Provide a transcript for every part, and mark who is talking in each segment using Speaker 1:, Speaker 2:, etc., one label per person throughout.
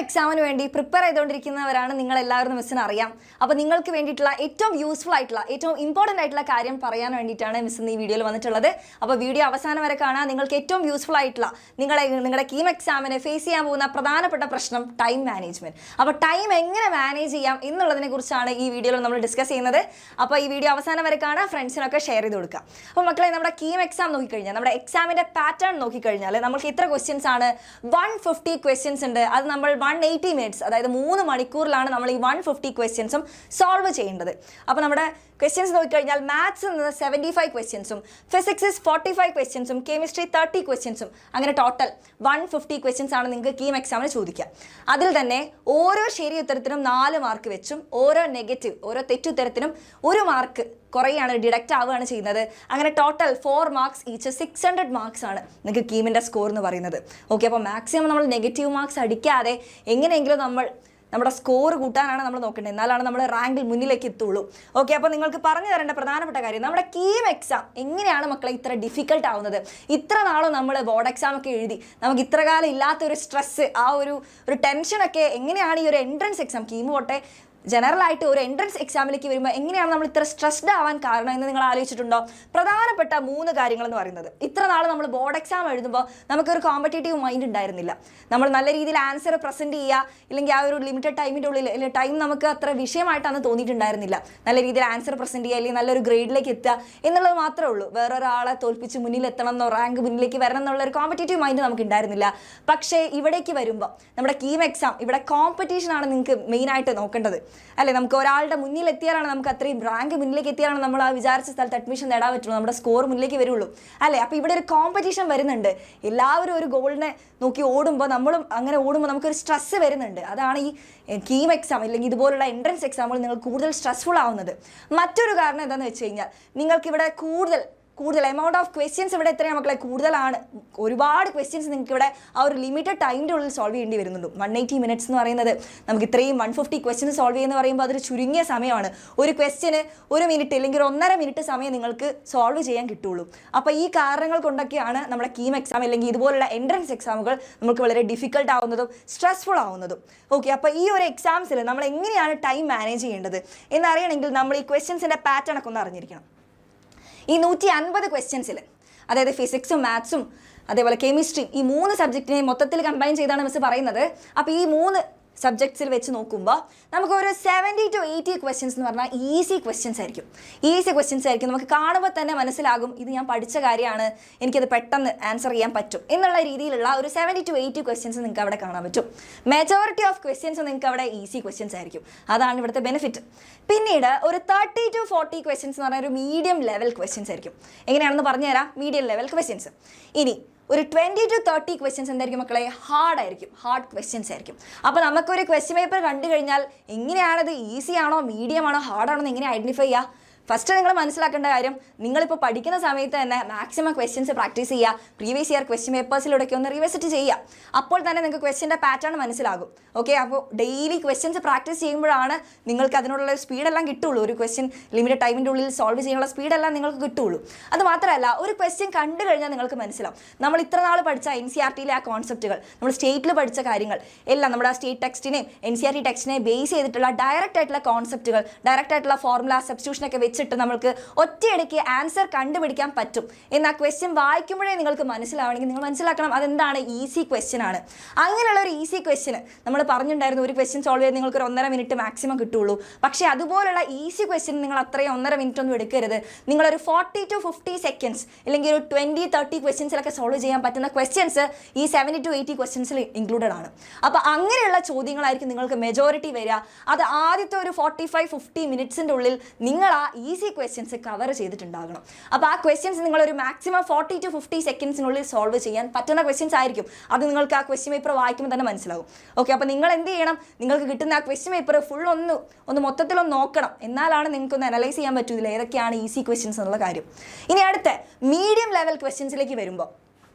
Speaker 1: എക്സാമിന് വേണ്ടി പ്രിപ്പയർ ചെയ്തുകൊണ്ടിരിക്കുന്നവരാണ് നിങ്ങൾ എല്ലാവരും മിസ്സിന് അറിയാം. അപ്പോൾ നിങ്ങൾക്ക് വേണ്ടിയിട്ടുള്ള ഏറ്റവും യൂസ്ഫുൾ ആയിട്ടുള്ള ഏറ്റവും ഇമ്പോർട്ടൻ്റ് ആയിട്ടുള്ള കാര്യം പറയാൻ വേണ്ടിയിട്ടാണ് മിസ് ഈ വീഡിയോയിൽ വന്നിട്ടുള്ളത്. അപ്പോൾ വീഡിയോ അവസാനം വരെ കാണാൻ. നിങ്ങൾക്ക് ഏറ്റവും യൂസ്ഫുൾ ആയിട്ടുള്ള നിങ്ങളുടെ കീം എക്സാമിന് ഫേസ് ചെയ്യാൻ പോകുന്ന പ്രധാനപ്പെട്ട പ്രശ്നം ടൈം മാനേജ്മെൻറ്റ്. അപ്പോൾ ടൈം എങ്ങനെ മാനേജ് ചെയ്യാം എന്നുള്ളതിനെ കുറിച്ചാണ് ഈ വീഡിയോയിൽ നമ്മൾ ഡിസ്കസ് ചെയ്യുന്നത്. അപ്പോൾ ഈ വീഡിയോ അവസാനം വരെ കാണാൻ, ഫ്രണ്ട്സിനൊക്കെ ഷെയർ ചെയ്ത് കൊടുക്കുക. അപ്പോൾ മക്കളെ, നമ്മുടെ കീം എക്സാം നോക്കിക്കഴിഞ്ഞാൽ, നമ്മുടെ എക്സാമിൻ്റെ പാറ്റേൺ നോക്കിക്കഴിഞ്ഞാൽ നമുക്ക് ഇത്ര ക്വസ്റ്റ്യൻസ് ആണ്. 150 ക്വസ്റ്റ്യൻസ് ഉണ്ട്. അത് നമ്മൾ 180 മിനിറ്റ്സ്, അതായത് 3 മണിക്കൂറിലാണ് നമ്മൾ ഈ 150 ക്വസ്റ്റ്യൻസും സോൾവ് ചെയ്യേണ്ടത്. അപ്പോൾ നമ്മുടെ ക്വസ്റ്റ്യൻസ് നോക്കിക്കഴിഞ്ഞാൽ മാത്സ് 75 ക്വസ്റ്റ്യൻസും, ഫിസിക്സ് 45 ക്വസ്റ്റ്യൻസും, കെമിസ്ട്രി 30 ക്വസ്റ്റ്യൻസും, അങ്ങനെ ടോട്ടൽ 150 ക്വസ്റ്റ്യൻസ് ആണ് നിങ്ങൾക്ക് കീം എക്സാമിന് ചോദിക്കുക. അതിൽ തന്നെ ഓരോ ശരി ഉത്തരത്തിനും 4 മാർക്ക് വെച്ചും ഓരോ നെഗറ്റീവ്, ഓരോ തെറ്റുത്തരത്തിനും 1 മാർക്ക് കുറയാണ്, ഡിഡക്റ്റ് ആവുകയാണ് ചെയ്യുന്നത്. അങ്ങനെ ടോട്ടൽ 4 മാർക്സ് ഈച്ച്, 600 മാർക്സ് ആണ് നിങ്ങൾക്ക് കീമിൻ്റെ സ്കോർ എന്ന് പറയുന്നത്. ഓക്കെ, അപ്പോൾ മാക്സിമം നമ്മൾ നെഗറ്റീവ് മാർക്സ് അടിക്കാതെ എങ്ങനെയെങ്കിലും നമ്മുടെ സ്കോർ കൂട്ടാനാണ് നമ്മൾ നോക്കേണ്ടത്. എന്നാലാണ് നമ്മൾ റാങ്കിൽ മുന്നിലേക്ക് എത്തുള്ളൂ. ഓക്കെ, അപ്പോൾ നിങ്ങൾക്ക് പറഞ്ഞു തരേണ്ട പ്രധാനപ്പെട്ട കാര്യം, നമ്മുടെ കീം എക്സാം എങ്ങനെയാണ് മക്കളെ ഇത്ര ഡിഫിക്കൽട്ട് ആവുന്നത്? ഇത്ര നാളും നമ്മൾ ബോർഡ് എക്സാം ഒക്കെ എഴുതി നമുക്ക് ഇത്ര കാലം ഇല്ലാത്തൊരു സ്ട്രെസ്സ്, ആ ഒരു ടെൻഷനൊക്കെ എങ്ങനെയാണ് ഈ ഒരു എൻട്രൻസ് എക്സാം, കീം പോട്ടെ ജനറൽ ആയിട്ട് ഒരു എൻട്രൻസ് എക്സാമിലേക്ക് വരുമ്പോൾ എങ്ങനെയാണ് നമ്മൾ ഇത്ര സ്ട്രെസ്ഡ് ആവാൻ കാരണം എന്ന് നിങ്ങൾ ആലോചിച്ചിട്ടുണ്ടോ? പ്രധാനപ്പെട്ട 3 കാര്യങ്ങൾ എന്ന് പറയുന്നത്, ഇത്ര നാൾ നമ്മൾ ബോർഡ് എക്സാം എഴുതുമ്പോൾ നമുക്കൊരു കോമ്പറ്റേറ്റീവ് മൈൻഡ് ഉണ്ടായിരുന്നില്ല. നമ്മൾ നല്ല രീതിയിൽ ആൻസർ പ്രസൻറ്റ് ചെയ്യുക, ഇല്ലെങ്കിൽ ആ ഒരു ലിമിറ്റഡ് ടൈമിൻ്റെ ഉള്ളിൽ, അല്ലെങ്കിൽ ടൈം നമുക്ക് അത്ര വിഷയമായിട്ടാണ് തോന്നിയിട്ടുണ്ടായിരുന്നില്ല. നല്ല രീതിയിൽ ആൻസർ പ്രസൻറ്റ് ചെയ്യുക, അല്ലെങ്കിൽ നല്ലൊരു ഗ്രേഡിലേക്ക് എത്തുക എന്നുള്ളത് മാത്രമേ ഉള്ളൂ. വേറൊരാളെ തോൽപ്പിച്ച് മുന്നിലെത്തണം എന്നോ റാങ്ക് മുന്നിലേക്ക് വരണം എന്നുള്ളൊരു കോമ്പറ്റേറ്റീവ് മൈൻഡ് നമുക്ക് ഉണ്ടായിരുന്നില്ല. പക്ഷേ ഇവിടേക്ക് വരുമ്പോൾ നമ്മുടെ കീം എക്സാം, ഇവിടെ കോമ്പറ്റീഷനാണ് നിങ്ങൾക്ക് മെയിനായിട്ട് നോക്കേണ്ടത് അല്ലേ? നമുക്ക് ഒരാളുടെ മുന്നിൽ എത്തിയാലാണ്, നമുക്ക് അത്രയും റാങ്ക് മുന്നിലേക്ക് എത്തിയാലാണ് നമ്മൾ ആ വിചാരിച്ച സ്ഥലത്ത് അഡ്മിഷൻ നേടാൻ പറ്റുള്ളൂ, നമ്മുടെ സ്കോർ മുന്നിലേക്ക് വരുള്ളൂ അല്ലേ? അപ്പോൾ ഇവിടെ ഒരു കോമ്പറ്റീഷൻ വരുന്നുണ്ട്. എല്ലാവരും ഒരു ഗോളിനെ നോക്കി ഓടുമ്പോൾ നമ്മളും അങ്ങനെ ഓടുമ്പോൾ നമുക്കൊരു സ്ട്രെസ്സ് വരുന്നുണ്ട്. അതാണ് ഈ കീം എക്സാം അല്ലെങ്കിൽ ഇതുപോലുള്ള എൻട്രൻസ് എക്സാമുകൾ നിങ്ങൾ കൂടുതൽ സ്ട്രെസ്ഫുൾ ആവുന്നത്. മറ്റൊരു കാരണം എന്താണെന്ന് വെച്ച് കഴിഞ്ഞാൽ, നിങ്ങൾക്കിവിടെ കൂടുതൽ എമൗണ്ട് ഓഫ് ക്വസ്റ്റ്യൻസ് ഇവിടെ എത്രയാണ് മക്കളെ? കൂടുതലാണ്. ഒരുപാട് ക്വസ്റ്റ്യൻസ് നിങ്ങൾക്ക് ഇവിടെ ആ ഒരു ലിമിറ്റഡ് ടൈമിൻ്റെ ഉള്ളിൽ സോൾവ് ചെയ്യേണ്ടി വരുന്നുണ്ട്. 180 മിനിറ്റ്സ് എന്ന് പറയുന്നത്, നമുക്ക് ഇത്രയും 150 ക്വസ്റ്റ്യൻസ് സോൾവ് ചെയ്യുന്ന പറയുമ്പോൾ അതൊരു ചുരുങ്ങിയ സമയമാണ്. ഒരു ക്വസ്റ്റ്യന് 1 മിനിറ്റ് അല്ലെങ്കിൽ 1.5 മിനിറ്റ് സമയം നിങ്ങൾക്ക് സോൾവ് ചെയ്യാൻ കിട്ടുള്ളൂ. അപ്പോൾ ഈ കാരണങ്ങൾ കൊണ്ടൊക്കെയാണ് നമ്മുടെ കീം എക്സാം അല്ലെങ്കിൽ ഇതുപോലുള്ള എൻട്രൻസ് എക്സാമുകൾ നമുക്ക് വളരെ ഡിഫിക്കൽട്ട് ആവുന്നതും സ്ട്രെസ്ഫുൾ ആവുന്നതും. ഓക്കെ, അപ്പോൾ ഈ ഒരു എക്സാംസിൽ നമ്മൾ എങ്ങനെയാണ് ടൈം മാനേജ് ചെയ്യേണ്ടത് എന്നറിയണമെങ്കിൽ നമ്മൾ ഈ ക്വസ്റ്റ്യൻസിൻ്റെ പാറ്റേൺ ഒക്കെ ഒന്ന് അറിഞ്ഞിരിക്കണം. ഈ 150 ക്വസ്റ്റ്യൻസിൽ, അതായത് ഫിസിക്സും മാത്സും അതേപോലെ കെമിസ്ട്രി, ഈ 3 സബ്ജക്റ്റിനെ മൊത്തത്തിൽ കമ്പൈൻ ചെയ്താണ് മിസ് പറയുന്നത്. അപ്പോൾ ഈ 3 സബ്ജക്ട്സിൽ വെച്ച് നോക്കുമ്പോൾ നമുക്ക് ഒരു 70 to 80 ക്വസ്റ്റ്യൻസ് എന്ന് പറഞ്ഞാൽ ഈസി ക്വസ്റ്റ്യൻസ് ആയിരിക്കും. നമുക്ക് കാണുമ്പോൾ തന്നെ മനസ്സിലാകും ഇത് ഞാൻ പഠിച്ച കാര്യമാണ്, എനിക്കത് പെട്ടെന്ന് ആൻസർ ചെയ്യാൻ പറ്റും എന്നുള്ള രീതിയിലുള്ള ഒരു 70 to 80 ക്വസ്റ്റ്യൻസ് നിങ്ങൾക്ക് അവിടെ കാണാൻ പറ്റും. മെജോറിറ്റി ഓഫ് ക്വസ്റ്റ്യൻസ് നിങ്ങൾക്ക് അവിടെ ഈസി ക്വസ്റ്റ്യൻസ് ആയിരിക്കും. അതാണ് ഇവിടുത്തെ ബെനിഫിറ്റ്. പിന്നീട് ഒരു 30 to 40 ക്വസ്റ്റ്യൻസ് എന്ന് പറഞ്ഞാൽ ഒരു മീഡിയം ലെവൽ ക്വസ്റ്റ്യൻസ് ആയിരിക്കും. എങ്ങനെയാണെന്ന് പറഞ്ഞുതരാം. Medium level questions. ഇനി ഒരു 20 to 30 ക്വസ്റ്റ്യൻസ് എന്തായിരിക്കും മക്കളെ? ഹാർഡ് ക്വസ്റ്റ്യൻസ് ആയിരിക്കും. അപ്പോൾ നമുക്കൊരു ക്വസ്റ്റ്യൻ പേപ്പർ കണ്ടു കഴിഞ്ഞാൽ എങ്ങനെയാണത് ഈസി ആണോ, മീഡിയം ആണോ, ഹാർഡ് ആണോ എന്ന് എങ്ങനെ ഐഡൻറ്റിഫൈ ചെയ്യുക? ഫസ്റ്റ് നിങ്ങൾ മനസ്സിലാക്കേണ്ട കാര്യം, നിങ്ങളിപ്പോൾ പഠിക്കുന്ന സമയത്ത് തന്നെ മാക്സിമം ക്വസ്റ്റ്യൻസ് പ്രാക്ടീസ് ചെയ്യുക. പ്രീവിയസ് ഇയർ ക്വസ്റ്റ്യൻ പേപ്പേഴ്സിലൂടെയൊക്കെ ഒന്ന് റിവിസിറ്റ് ചെയ്യുക. അപ്പോൾ തന്നെ നിങ്ങൾക്ക് ക്വസ്റ്റ്യൻ്റെ പാറ്റേൺ മനസ്സിലാകും. ഓക്കെ, അപ്പോൾ ഡെയിലി ക്വസ്റ്റ്യൻസ് പ്രാക്ടീസ് ചെയ്യുമ്പോഴാണ് നിങ്ങൾക്ക് അതിനുള്ള സ്പീഡെല്ലാം കിട്ടുള്ളൂ. ഒരു ക്വസ്റ്റ്യൻ ലിമിറ്റഡ് ടൈമിൻ്റെ ഉള്ളിൽ സോൾവ് ചെയ്യാനുള്ള സ്പീഡെല്ലാം നിങ്ങൾക്ക് കിട്ടുള്ളൂ. അത് മാത്രമല്ല, ഒരു ക്വസ്റ്റ്യൻ കണ്ടു കഴിഞ്ഞാൽ നിങ്ങൾക്ക് മനസ്സിലാവും നമ്മൾ ഇത്ര നാൾ പഠിച്ച NCERTയിലെ ആ കോൺസെപ്റ്റുകൾ, നമ്മൾ സ്റ്റേറ്റിൽ പഠിച്ച കാര്യങ്ങൾ എല്ലാം, നമ്മുടെ സ്റ്റേറ്റ് ടെക്സ്റ്റിനെയും NCERT ടെക്സ്റ്റിനെയും ബേസ് ചെയ്തിട്ടുള്ള ഡയറക്റ്റ് ആയിട്ടുള്ള കോൺസെപ്റ്റുകൾ, ഡയറക്റ്റ് ആയിട്ടുള്ള ഫോർമുല സബ്സ്റ്റിറ്റ്യൂഷനൊക്കെ വെച്ചിട്ട് നമുക്ക് ഒറ്റയടിക്ക് ആൻസർ കണ്ടുപിടിക്കാൻ പറ്റും. എന്നാൽ ക്വസ്റ്റ്യൻ വായിക്കുമ്പോഴേ നിങ്ങൾക്ക് മനസ്സിലാവണമെങ്കിൽ നിങ്ങൾ മനസ്സിലാക്കണം അതെന്താണ്, ഈസി ക്വസ്റ്റ്യൻ ആണ്. അങ്ങനെയുള്ള ഒരു ഈസി ക്വസ്റ്റ്യന് നമ്മൾ പറഞ്ഞിട്ടുണ്ടായിരുന്നു, ഒരു ക്വസ്റ്റ്യൻ സോൾവ് ചെയ്ത് നിങ്ങൾക്ക് ഒരു 1.5 മിനിറ്റ് മാക്സിമം കിട്ടുള്ളൂ. പക്ഷേ അതുപോലുള്ള ഈസി ക്വസ്റ്റ്യൻ നിങ്ങൾ അത്രയും 1.5 മിനിറ്റ് ഒന്നും എടുക്കരുത്. നിങ്ങളൊരു 40 to 50 സെക്കൻഡ്സ് അല്ലെങ്കിൽ ഒരു 20-30 ക്വസ്റ്റ്യൻസിലൊക്കെ സോൾവ് ചെയ്യാൻ പറ്റുന്ന ക്വസ്റ്റ്യൻസ് ഈ 70 to 80 ക്വസ്റ്റ്യൻസിൽ ഇൻക്ലൂഡഡ് ആണ്. അപ്പോൾ അങ്ങനെയുള്ള ചോദ്യങ്ങളായിരിക്കും നിങ്ങൾക്ക് മെജോറിറ്റി വരിക. അത് ആദ്യത്തെ ഒരു 45-50 മിനിറ്റ്സിൻ്റെ ഉള്ളിൽ നിങ്ങൾ ആ ഈസി ക്വസ്റ്റ്യൻസ് കവർ ചെയ്തിട്ടുണ്ടാകണം. അപ്പോൾ ആ ക്വസ്റ്റ്യൻസ് നിങ്ങളൊരു മാക്സിമം 40 to 50 സെക്കൻഡ്സിനുള്ളിൽ സോൾവ് ചെയ്യാൻ പറ്റുന്ന ക്വസ്റ്റ്യൻസ് ആയിരിക്കും. അത് നിങ്ങൾക്ക് ആ ക്വസ്റ്റ്യൻ പേപ്പർ വായിക്കുമ്പോൾ തന്നെ മനസ്സിലാവും. ഓക്കെ, അപ്പോൾ നിങ്ങൾ എന്ത് ചെയ്യണം? നിങ്ങൾക്ക് കിട്ടുന്ന ആ ക്വസ്റ്റ്യൻ പേപ്പർ ഫുൾ ഒന്ന് മൊത്തത്തിലൊന്ന് നോക്കണം. എന്നാലാണ് നിങ്ങൾക്കൊന്ന് അനലൈസ് ചെയ്യാൻ പറ്റൂ ഇതിൽ ഏതൊക്കെയാണ് ഈസി ക്വസ്റ്റ്യൻസ് എന്നുള്ള കാര്യം. ഇനി അടുത്ത മീഡിയം ലെവൽ ക്വസ്റ്റ്യൻസിലേക്ക് വരുമ്പോൾ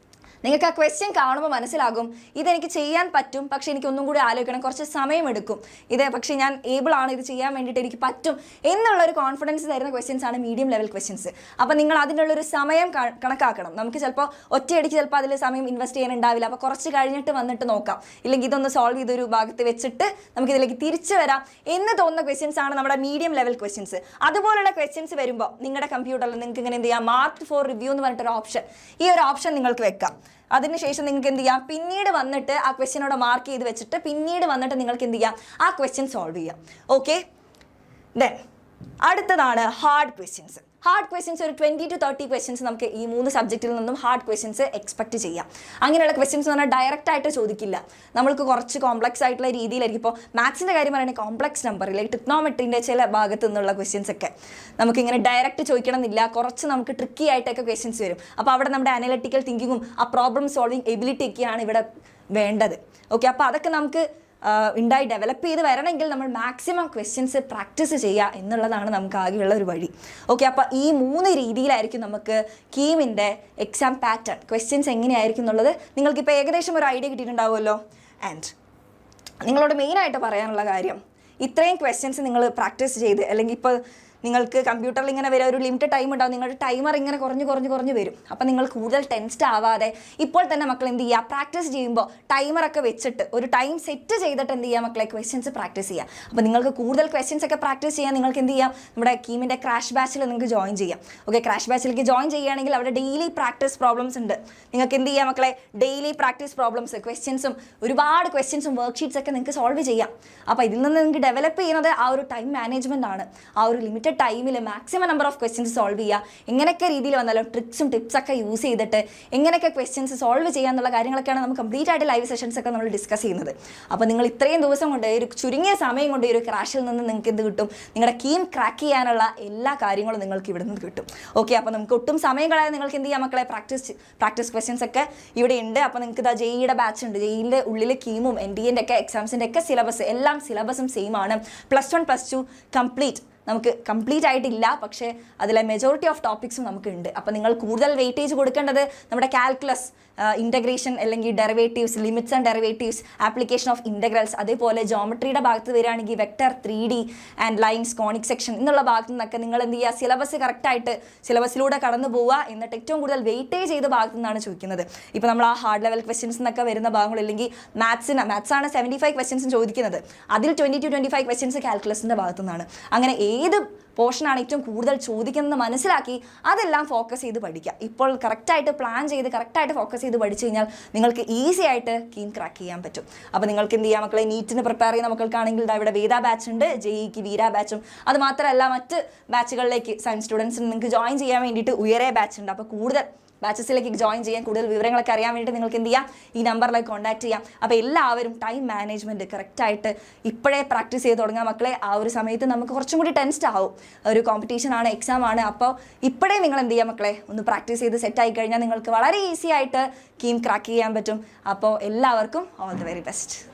Speaker 1: നിങ്ങൾക്ക് ആ ക്വസ്റ്റ്യൻ കാണുമ്പോൾ മനസ്സിലാകും ഇതെനിക്ക് ചെയ്യാൻ പറ്റും, പക്ഷേ എനിക്ക് ഒന്നും കൂടി ആലോചിക്കണം, കുറച്ച് സമയമെടുക്കും, പക്ഷേ ഞാൻ ഏബിൾ ആണ്, ഇത് ചെയ്യാൻ വേണ്ടിയിട്ട് എനിക്ക് പറ്റും എന്നുള്ളൊരു കോൺഫിഡൻസ് തരുന്ന ക്വസ്റ്റ്യൻസ് ആണ് മീഡിയം ലെവൽ ക്വസ്റ്റ്യൻസ്. അപ്പോൾ നിങ്ങൾ അതിനുള്ളൊരു സമയം കണക്കാക്കണം. നമുക്ക് ചിലപ്പോൾ ഒറ്റയടിക്ക് ചിലപ്പോൾ അതിൽ സമയം ഇൻവെസ്റ്റ് ചെയ്യാനുണ്ടാവില്ല. അപ്പോൾ കുറച്ച് കഴിഞ്ഞിട്ട് വന്നിട്ട് നോക്കാം, ഇല്ലെങ്കിൽ ഇതൊന്ന് സോൾവ് ചെയ്തൊരു ഭാഗത്ത് വെച്ചിട്ട് നമുക്കിതിലേക്ക് തിരിച്ചു വരാം എന്ന് തോന്നുന്ന ക്വസ്റ്റ്യൻസ് ആണ് നമ്മുടെ മീഡിയം ലെവൽ ക്വസ്റ്റ്യൻസ്. അതുപോലുള്ള ക്വസ്റ്റ്യൻസ് വരുമ്പോൾ നിങ്ങളുടെ കമ്പ്യൂട്ടറിൽ നിങ്ങൾക്ക് ഇങ്ങനെ എന്ത് ചെയ്യാം, മാർക്ക് ഫോർ റിവ്യൂ എന്ന് പറഞ്ഞിട്ടൊരു ഓപ്ഷൻ, ഈ ഒരു ഓപ്ഷൻ നിങ്ങൾക്ക് വെക്കാം. അതിനുശേഷം നിങ്ങൾക്ക് എന്ത് ചെയ്യാം, പിന്നീട് വന്നിട്ട് ആ ക്വസ്റ്റ്യനോട് മാർക്ക് ചെയ്ത് വെച്ചിട്ട് പിന്നീട് വന്നിട്ട് നിങ്ങൾക്ക് എന്ത് ചെയ്യാം, ആ ക്വസ്റ്റ്യൻ സോൾവ് ചെയ്യാം. ഓക്കെ, ദെൻ അടുത്തതാണ് ഹാർഡ് ക്വസ്റ്റ്യൻസ്. ഹാർഡ് ക്വസ്റ്റ്യൻസ് ഒരു 20 to 30 ക്വസ്റ്റ്യൻസ് നമുക്ക് ഈ 3 സബ്ജക്റ്റിൽ നിന്നും ഹാർഡ് ക്വസ്റ്റ്യൻസ് എക്സ്പെക്ട് ചെയ്യാം. അങ്ങനെയുള്ള ക്വസ്റ്റ്യൻസ് എന്ന് പറഞ്ഞാൽ ഡയറക്റ്റ് ആയിട്ട് ചോദിക്കില്ല, നമ്മൾക്ക് കുറച്ച് കോംപ്ലക്സ് ആയിട്ടുള്ള രീതിയിലായിരിക്കും. ഇപ്പോൾ മാത്സിൻ്റെ കാര്യം പറയുകയാണെങ്കിൽ കോംപ്ലക്സ് നമ്പർ, ലൈക്ക് ട്രിഗ്നോമെട്രീൻ്റെ ചില ഭാഗത്തു നിന്നുള്ള ക്വസ്റ്റ്യൻസ് ഒക്കെ നമുക്കിങ്ങനെ ഡയറക്റ്റ് ചോദിക്കണം എന്നില്ല, കുറച്ച് നമുക്ക് ട്രിക്കി ആയിട്ടൊക്കെ ക്വസ്റ്റ്യൻസ് വരും. അപ്പോൾ അവിടെ നമ്മുടെ അനലിറ്റിക്കൽ തിങ്കിങ്ങും ആ പ്രോബ്ലം സോൾവിങ് എബിലിറ്റി ഒക്കെയാണ് ഇവിടെ വേണ്ടത്. ഓക്കെ, അപ്പോൾ അതൊക്കെ നമുക്ക് ഉണ്ടായി ഡെവലപ്പ് ചെയ്ത് വരണമെങ്കിൽ നമ്മൾ മാക്സിമം ക്വസ്റ്റ്യൻസ് പ്രാക്ടീസ് ചെയ്യുക എന്നുള്ളതാണ് നമുക്ക് ആകെയുള്ള ഒരു വഴി. ഓക്കെ, അപ്പോൾ ഈ 3 രീതിയിലായിരിക്കും നമുക്ക് കീമിൻ്റെ എക്സാം പാറ്റേൺ, ക്വസ്റ്റ്യൻസ് എങ്ങനെയായിരിക്കും എന്നുള്ളത് നിങ്ങൾക്കിപ്പോൾ ഏകദേശം ഒരു ഐഡിയ കിട്ടിയിട്ടുണ്ടാവുമല്ലോ. ആൻഡ് നിങ്ങളോട് മെയിനായിട്ട് പറയാനുള്ള കാര്യം, ഇത്രയും ക്വസ്റ്റ്യൻസ് നിങ്ങൾ പ്രാക്ടീസ് ചെയ്ത്, അല്ലെങ്കിൽ ഇപ്പോൾ നിങ്ങൾക്ക് കമ്പ്യൂട്ടറിൽ ഇങ്ങനെ വരെ ഒരു ലിമിറ്റഡ് ടൈം ഉണ്ടാവും, നിങ്ങളുടെ ടൈമർ ഇങ്ങനെ കുറഞ്ഞ് വരും. അപ്പോൾ നിങ്ങൾ കൂടുതൽ ടെൻസ്ഡ് ആവാതെ ഇപ്പോൾ തന്നെ മക്കൾ എന്ത് ചെയ്യുക, പ്രാക്ടീസ് ചെയ്യുമ്പോൾ ടൈമറൊക്കെ വെച്ചിട്ട് ഒരു ടൈം സെറ്റ് ചെയ്തിട്ട് എന്ത് ചെയ്യുക മക്കളെ, ക്വസ്റ്റ്യൻസ് പ്രാക്ടീസ് ചെയ്യുക. അപ്പോൾ നിങ്ങൾക്ക് കൂടുതൽ ക്വസ്റ്റ്യൻസ് ഒക്കെ പ്രാക്ടീസ് ചെയ്യാൻ നിങ്ങൾക്ക് എന്ത് ചെയ്യാം, നമ്മുടെ കീമിൻ്റെ ക്രാഷ് ബാച്ചിൽ നിങ്ങൾക്ക് ജോയിൻ ചെയ്യാം. ഓക്കെ, ക്രാഷ് ബാച്ചിലേക്ക് ജോയിൻ ചെയ്യുകയാണെങ്കിൽ അവിടെ ഡെയിലി പ്രാക്ടീസ് പ്രോബ്ലംസ് ഉണ്ട്. നിങ്ങൾക്ക് എന്ത് ചെയ്യാം മക്കളെ, ഡെയിലി പ്രാക്ടീസ് പ്രോബ്ലംസ്, ക്വസ്റ്റ്യൻസും ഒരുപാട് ക്വസ്റ്റ്യൻസും വർക്ക്ഷീറ്റ്സ് ഒക്കെ നിങ്ങൾക്ക് സോൾവ് ചെയ്യാം. അപ്പോൾ ഇതിൽ നിന്ന് നിങ്ങൾക്ക് ഡെവലപ്പ് ചെയ്യുന്നത് ആ ഒരു ടൈം മാനേജ്മെൻ്റ് ആണ്. ആ ഒരു ലിമിറ്റഡ് ടൈമിൽ maximum number of questions solve ചെയ്യുക, എങ്ങനെയൊക്കെ രീതിയിൽ വന്നാലും ട്രിക്സും ടിപ്സൊക്കെ യൂസ് ചെയ്തിട്ട് എങ്ങനെയൊക്കെ ക്വസ്റ്റ്യൻസ് സോൾവ് ചെയ്യുക എന്നുള്ള കാര്യങ്ങളൊക്കെയാണ് നമ്മൾ കംപ്ലീറ്റ് ആയിട്ട് ലൈവ് സെഷൻസ് ഒക്കെ നമ്മൾ ഡിസ്കസ് ചെയ്യുന്നത്. അപ്പോൾ നിങ്ങൾ ഇത്രയും ദിവസം കൊണ്ട്, ഒരു ചുരുങ്ങിയ സമയം കൊണ്ട് ഈ ഒരു ക്രാഷിൽ നിന്ന് നിങ്ങൾക്ക് എന്ത് കിട്ടും, നിങ്ങളുടെ കീം ക്രാക്ക് ചെയ്യാനുള്ള എല്ലാ കാര്യങ്ങളും നിങ്ങൾക്ക് ഇവിടെ നിന്ന് കിട്ടും. ഓക്കെ, അപ്പോൾ നമുക്ക് ഒട്ടും സമയം കളയാതെ നിങ്ങൾക്ക് എന്ത് ചെയ്യാം മക്കളെ, പ്രാക്ടീസ് ക്വസ്റ്റ്യൻസ് ഒക്കെ ഇവിടെ ഉണ്ട്. അപ്പോൾ നിങ്ങൾക്ക് ഇതാ ജെഇയുടെ ബാച്ച് ഉണ്ട്, ജെഇയുടെ ഉള്ളിൽ കീമും NDAൻ്റെ ഒക്കെ എക്സാംസിൻ്റെ ഒക്കെ സിലബസ്, എല്ലാം സിലബസും സെയിം ആണ്. +1 +2 കംപ്ലീറ്റ്, നമുക്ക് കംപ്ലീറ്റ് ആയിട്ടില്ല, പക്ഷേ അതിലെ മെജോറിറ്റി ഓഫ് ടോപ്പിക്സും നമുക്കുണ്ട്. അപ്പോൾ നിങ്ങൾ കൂടുതൽ വെയിറ്റേജ് കൊടുക്കേണ്ടത് നമ്മുടെ കാൽക്കുലസ്, ഇൻ്റഗ്രേഷൻ അല്ലെങ്കിൽ derivatives, limits and derivatives, application of integrals, അതേപോലെ ജോമെട്രിയുടെ ഭാഗത്ത് വരികയാണെങ്കിൽ vector, 3D and lines, conic section എന്നുള്ള ഭാഗത്തു നിന്നൊക്കെ നിങ്ങൾ എന്ത് ചെയ്യുക, സിലബസ് കറക്റ്റായിട്ട് സിലബസിലൂടെ കടന്നു പോവുക. എന്നിട്ട് ഏറ്റവും കൂടുതൽ വെയിറ്റേജ് ചെയ്ത ഭാഗത്തു നിന്നാണ് ചോദിക്കുന്നത്. ഇപ്പോൾ നമ്മൾ ആ ഹാർഡ് ലെവൽ ക്വസ്റ്റ്യൻസ് എന്നൊക്കെ വരുന്ന ഭാഗങ്ങൾ, അല്ലെങ്കിൽ മാത്സാണ് 75 ക്വസ്റ്റ്യൻസും ചോദിക്കുന്നത്, അതിൽ 20 to 25 ക്വസ്റ്റ്യൻസ് കാൽക്കുലസിൻ്റെ ഭാഗത്തു നിന്നാണ്. അങ്ങനെ ഏത് പോർഷനാണ് ഏറ്റവും കൂടുതൽ ചോദിക്കുന്നത് മനസ്സിലാക്കി അതെല്ലാം ഫോക്കസ് ചെയ്ത് പഠിക്കുക. ഇപ്പോൾ കറക്റ്റായിട്ട് പ്ലാൻ ചെയ്ത് കറക്റ്റായിട്ട് ഫോക്കസ് ചെയ്ത് പഠിച്ചു കഴിഞ്ഞാൽ നിങ്ങൾക്ക് ഈസി ആയിട്ട് കീം ക്രാക്ക് ചെയ്യാൻ പറ്റും. അപ്പോൾ നിങ്ങൾക്ക് എന്ത് ചെയ്യാം മക്കളെ, നീറ്റിന് പ്രിപ്പയർ ചെയ്യുന്ന മക്കൾക്കാണെങ്കിൽ ഇവിടെ വേദ ബാച്ച് ഉണ്ട്, ജെഇക്ക് വീര ബാച്ചും, അത് മാത്രമല്ല മറ്റ് ബാച്ചുകളിലേക്ക് സയൻസ് സ്റ്റുഡൻസിന് നിങ്ങൾക്ക് ജോയിൻ ചെയ്യാൻ വേണ്ടിയിട്ട് ഉയരെ ബാച്ച് ഉണ്ട്. അപ്പോൾ കൂടുതൽ ബാച്ചസിലേക്ക് ജോയിൻ ചെയ്യാൻ, കൂടുതൽ വിവരങ്ങളൊക്കെ അറിയാൻ വേണ്ടിയിട്ട് നിങ്ങൾക്ക് എന്ത് ചെയ്യാം, ഈ നമ്പറിലേക്ക് കോൺടാക്ട് ചെയ്യാം. അപ്പോൾ എല്ലാവരും ടൈം മാനേജ്മെൻറ്റ് കറക്റ്റായിട്ട് ഇപ്പോഴേ പ്രാക്ടീസ് ചെയ്ത് തുടങ്ങാൻ മക്കളെ. ആ ഒരു സമയത്ത് നമുക്ക് കുറച്ചും കൂടി ടെൻസ്ഡ് ആവും, ഒരു കോമ്പറ്റീഷനാണ്, എക്സാം ആണ്. അപ്പോൾ ഇപ്പോഴേ നിങ്ങൾ എന്ത് ചെയ്യാം മക്കളെ, ഒന്ന് പ്രാക്ടീസ് ചെയ്ത് സെറ്റ് ആയി കഴിഞ്ഞാൽ നിങ്ങൾക്ക് വളരെ ഈസി ആയിട്ട് കീം ക്രാക്ക് ചെയ്യാൻ പറ്റും. അപ്പോൾ എല്ലാവർക്കും ഓൾ ദി വെരി ബെസ്റ്റ്.